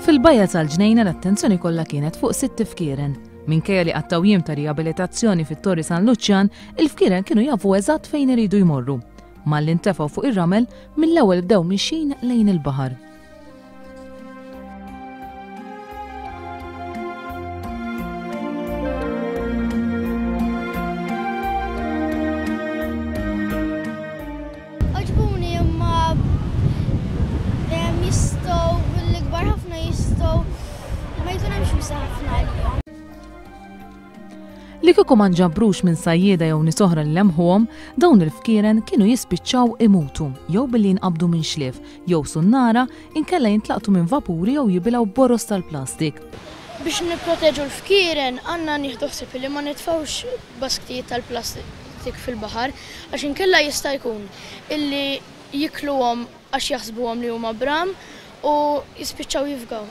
Fil-bajja tal-ġnejna l-attenzjoni kollha kienet fuq 6 fkieren. Minkejja li għat-tawjiem ta' riabilitazzjoni fit-Torri San Luċjan, il-fkieren kienu jafu eżatt fejn iridu jmorru. Malli ntefgħu fuq ir-ramel mill-ewwel bdew mixin lejn il-baħar. Li kieku ma nġabrux minn sajjieda jew nies oħra li lemħuhom, dawn il-fkieren kienu jispiċċaw imutu jew billi jinqabdu minn xlief, jew sunnara inkella jintlaqtu minn vapuri jew jibilgħu boros tal-plastik. Biex nipproteġu l-fkieren għandna nieħdu ħsieb li ma nitfgħux basktijiet tal-plastik fil-baħar għax inkella jista' jkun illi jikluhom għax jaħsbuhom li huma bram u jispiċċaw jifgaw.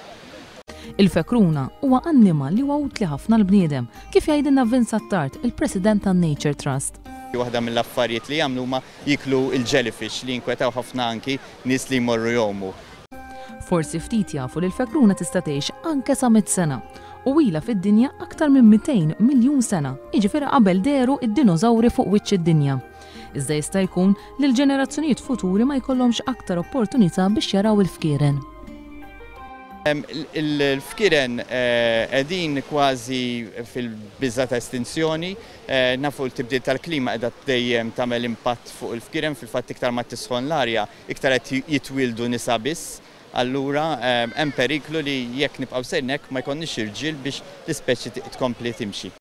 Il-fekruna huwa annimal li huwa utli ħafna l-bniedem, kif jgħidilna Vince Attard, il-President tan-Nature Trust. Waħda mill-affarijiet li jagħmlu huma jiklu l-jellyfish li jinkwetaw ħafna anki nies li jmorru jgħumu. Forsi ftit jafu li l-fekruna tista' tgħix anke sa 100 sena u ilha fid-dinja aktar minn 200 miljun sena, jiġifieri qabel deru id-dinożawri fuq wiċċ id-dinja. Iżda jista' jkun li l-ġenerazzjonijiet futuri ma jkollhomx aktar opportunità biex jaraw il-fkieren. Il-fkieren qegħdin kważi fil-biża ta' estinzjoni, nafu l-tibdil tal-klima qiegħda dejjem tagħmel impatt fuq il-fkieren, fil-fatt iktar ma tisħon l-arja, iktar qed jitwildu nisa biss, allura hemm periklu li jekk nibqgħu sejrin hekk ma jkollniex irġiel biex l-ispeċi tkompli timxi.